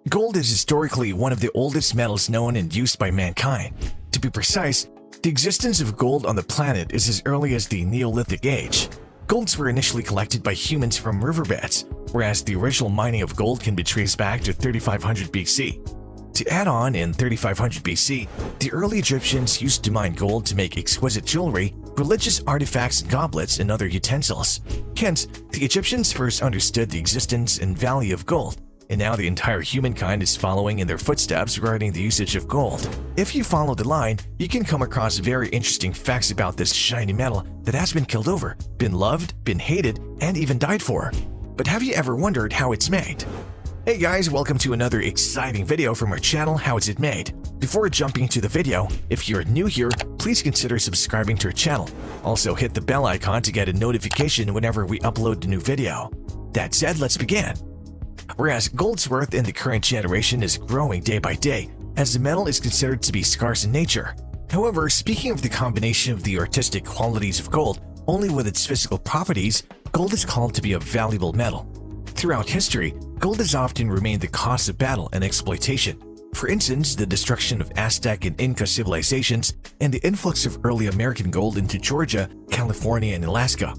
Gold is historically one of the oldest metals known and used by mankind. To be precise, the existence of gold on the planet is as early as the Neolithic Age. Golds were initially collected by humans from riverbeds, whereas the original mining of gold can be traced back to 3500 BC. To add on, in 3500 BC, the early Egyptians used to mine gold to make exquisite jewelry, religious artifacts, goblets, and other utensils. Hence, the Egyptians first understood the existence and value of gold, and now the entire humankind is following in their footsteps regarding the usage of gold. If you follow the line, you can come across very interesting facts about this shiny metal that has been killed over, been loved, been hated, and even died for. But have you ever wondered how it's made? Hey guys, welcome to another exciting video from our channel, How Is It Made? Before jumping into the video, if you're new here, please consider subscribing to our channel. Also hit the bell icon to get a notification whenever we upload a new video. That said, let's begin. Whereas gold's worth in the current generation is growing day by day, as the metal is considered to be scarce in nature. However, speaking of the combination of the artistic qualities of gold, only with its physical properties, gold is called to be a valuable metal. Throughout history, gold has often remained the cause of battle and exploitation. For instance, the destruction of Aztec and Inca civilizations and the influx of early American gold into Georgia, California, and Alaska.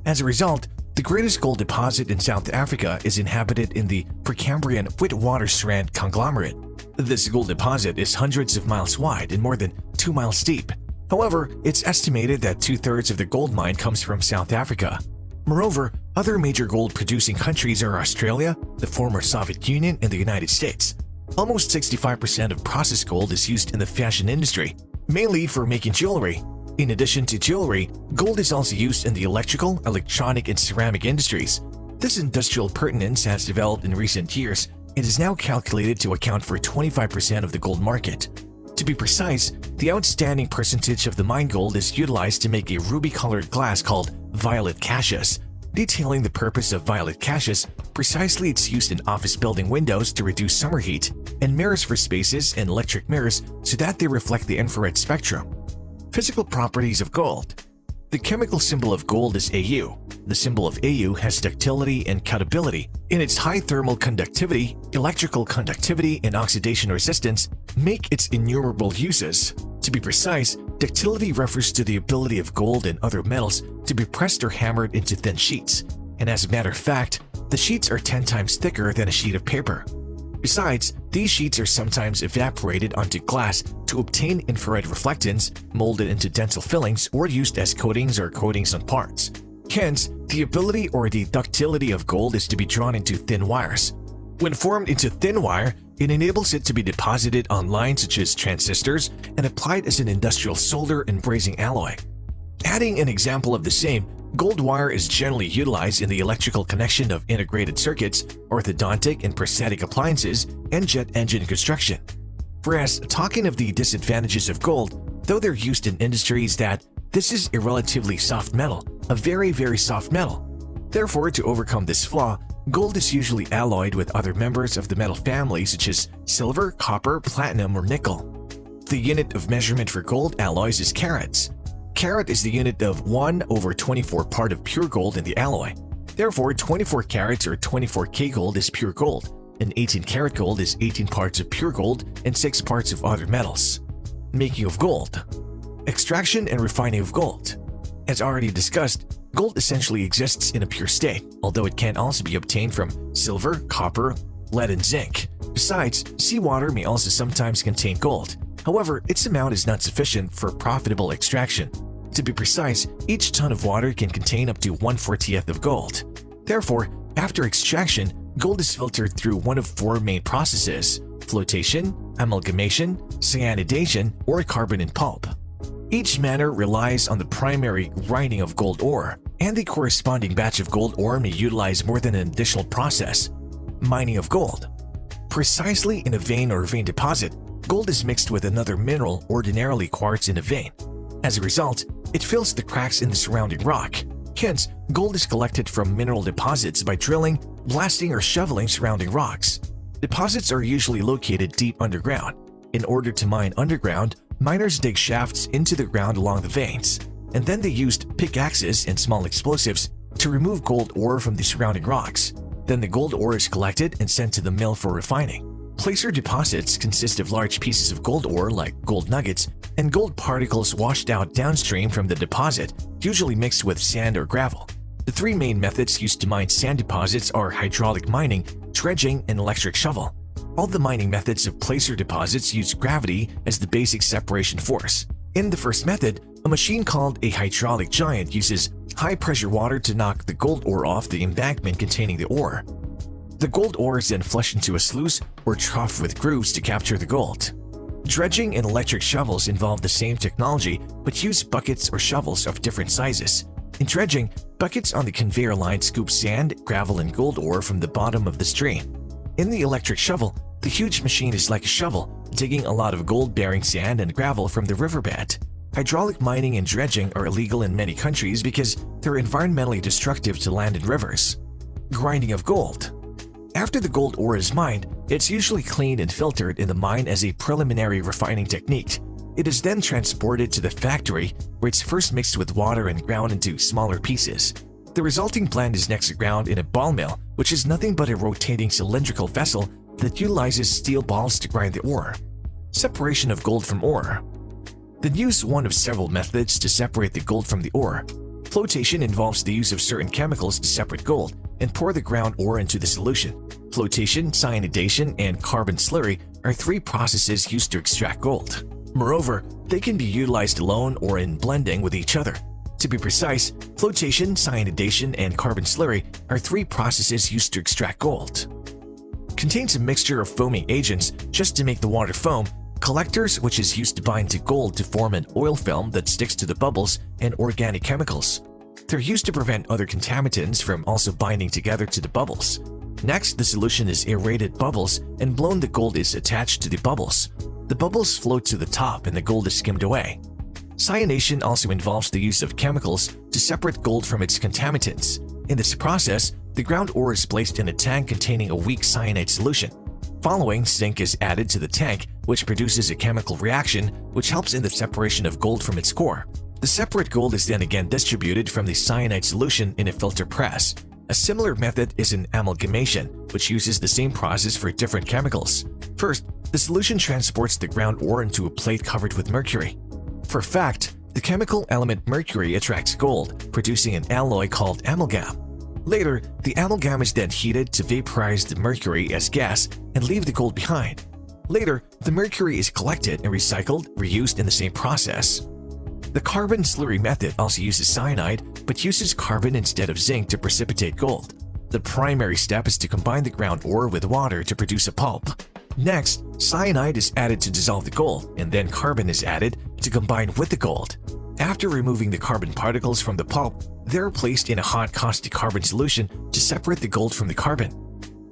As a result, the greatest gold deposit in South Africa is inhabited in the Precambrian Witwatersrand conglomerate. This gold deposit is hundreds of miles wide and more than 2 miles deep. However, it's estimated that 2/3 of the gold mine comes from South Africa. Moreover, other major gold-producing countries are Australia, the former Soviet Union, and the United States. Almost 65% of processed gold is used in the fashion industry, mainly for making jewelry. In addition to jewelry, gold is also used in the electrical, electronic, and ceramic industries. This industrial pertinence has developed in recent years and is now calculated to account for 25% of the gold market. To be precise, the outstanding percentage of the mined gold is utilized to make a ruby-colored glass called violet cassius. Detailing the purpose of violet cassius, precisely it's used in office building windows to reduce summer heat, and mirrors for spaces and electric mirrors so that they reflect the infrared spectrum. Physical properties of gold. The chemical symbol of gold is Au. The symbol of Au has ductility and cutability. In its high thermal conductivity, electrical conductivity, and oxidation resistance make its innumerable uses. To be precise, ductility refers to the ability of gold and other metals to be pressed or hammered into thin sheets. And as a matter of fact, the sheets are 10 times thicker than a sheet of paper. Besides, these sheets are sometimes evaporated onto glass to obtain infrared reflectance, molded into dental fillings, or used as coatings or coatings on parts. Hence, the ability or the ductility of gold is to be drawn into thin wires. When formed into thin wire, it enables it to be deposited on lines such as transistors and applied as an industrial solder and brazing alloy. Adding an example of the same, gold wire is generally utilized in the electrical connection of integrated circuits, orthodontic and prosthetic appliances, and jet engine construction. Whereas, talking of the disadvantages of gold, though they're used in industries that this is a relatively soft metal, a very soft metal. Therefore, to overcome this flaw, gold is usually alloyed with other members of the metal family such as silver, copper, platinum, or nickel. The unit of measurement for gold alloys is carats. Carat is the unit of 1/24 part of pure gold in the alloy. Therefore, 24 carats or 24K gold is pure gold, and 18 karat gold is 18 parts of pure gold and 6 parts of other metals. Making of gold. Extraction and refining of gold. As already discussed, gold essentially exists in a pure state, although it can also be obtained from silver, copper, lead, and zinc. Besides, seawater may also sometimes contain gold. However, its amount is not sufficient for profitable extraction. To be precise, each ton of water can contain up to 1/40th of gold. Therefore, after extraction, gold is filtered through one of 4 main processes: flotation, amalgamation, cyanidation, or carbon in pulp. Each manner relies on the primary grinding of gold ore, and the corresponding batch of gold ore may utilize more than an additional process: mining of gold. Precisely in a vein or vein deposit, gold is mixed with another mineral, ordinarily quartz, in a vein. As a result, it fills the cracks in the surrounding rock. Hence, gold is collected from mineral deposits by drilling, blasting, or shoveling surrounding rocks. Deposits are usually located deep underground. In order to mine underground, miners dig shafts into the ground along the veins, and then they used pickaxes and small explosives to remove gold ore from the surrounding rocks. Then the gold ore is collected and sent to the mill for refining. Placer deposits consist of large pieces of gold ore like gold nuggets and gold particles washed out downstream from the deposit, usually mixed with sand or gravel. The three main methods used to mine sand deposits are hydraulic mining, dredging, and electric shovel. All the mining methods of placer deposits use gravity as the basic separation force. In the first method, a machine called a hydraulic giant uses high-pressure water to knock the gold ore off the embankment containing the ore. The gold ore is then flushed into a sluice or trough with grooves to capture the gold. Dredging and electric shovels involve the same technology but use buckets or shovels of different sizes. In dredging, buckets on the conveyor line scoop sand, gravel, and gold ore from the bottom of the stream. In the electric shovel, the huge machine is like a shovel, digging a lot of gold-bearing sand and gravel from the riverbed. Hydraulic mining and dredging are illegal in many countries because they're environmentally destructive to land and rivers. Grinding of gold. After the gold ore is mined, it's usually cleaned and filtered in the mine as a preliminary refining technique. It is then transported to the factory, where it's first mixed with water and ground into smaller pieces. The resulting blend is next ground in a ball mill, which is nothing but a rotating cylindrical vessel that utilizes steel balls to grind the ore. Separation of gold from ore. The use is one of several methods to separate the gold from the ore. Flotation involves the use of certain chemicals to separate gold and pour the ground ore into the solution. Flotation, cyanidation, and carbon slurry are three processes used to extract gold. Moreover, they can be utilized alone or in blending with each other. To be precise, flotation, cyanidation, and carbon slurry are three processes used to extract gold. Contains a mixture of foaming agents just to make the water foam, collectors, which is used to bind to gold to form an oil film that sticks to the bubbles, and organic chemicals. They're used to prevent other contaminants from also binding together to the bubbles. Next, the solution is aerated bubbles, and blown the gold is attached to the bubbles. The bubbles float to the top and the gold is skimmed away. Cyanation also involves the use of chemicals to separate gold from its contaminants. In this process, the ground ore is placed in a tank containing a weak cyanide solution. Following, zinc is added to the tank, which produces a chemical reaction which helps in the separation of gold from its core. The separate gold is then again distributed from the cyanide solution in a filter press. A similar method is an amalgamation, which uses the same process for different chemicals. First, the solution transports the ground ore into a plate covered with mercury. For a fact, the chemical element mercury attracts gold, producing an alloy called amalgam. Later, the amalgam is then heated to vaporize the mercury as gas and leave the gold behind. Later, the mercury is collected and recycled, reused in the same process. The carbon slurry method also uses cyanide, but uses carbon instead of zinc to precipitate gold. The primary step is to combine the ground ore with water to produce a pulp. Next, cyanide is added to dissolve the gold, and then carbon is added to combine with the gold. After removing the carbon particles from the pulp, they are placed in a hot caustic carbon solution to separate the gold from the carbon.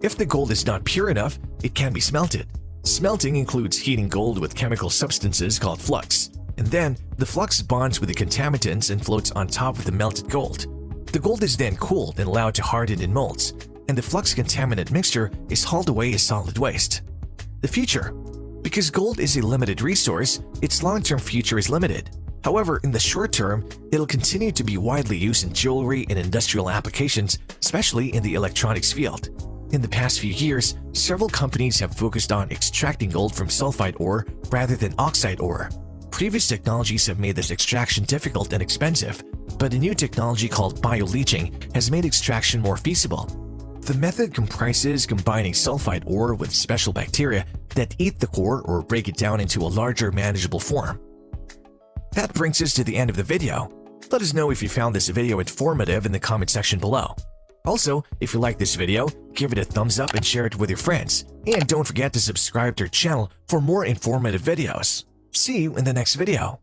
If the gold is not pure enough, it can be smelted. Smelting includes heating gold with chemical substances called flux, and then the flux bonds with the contaminants and floats on top of the melted gold. The gold is then cooled and allowed to harden in molds, and the flux contaminant mixture is hauled away as solid waste. The future. Because gold is a limited resource, its long-term future is limited. However, in the short term, it'll continue to be widely used in jewelry and industrial applications, especially in the electronics field. In the past few years, several companies have focused on extracting gold from sulfide ore rather than oxide ore. Previous technologies have made this extraction difficult and expensive, but a new technology called bioleaching has made extraction more feasible. The method comprises combining sulfide ore with special bacteria that eat the core or break it down into a larger, manageable form. That brings us to the end of the video. Let us know if you found this video informative in the comment section below. Also, if you like this video, give it a thumbs up and share it with your friends. And don't forget to subscribe to our channel for more informative videos. See you in the next video.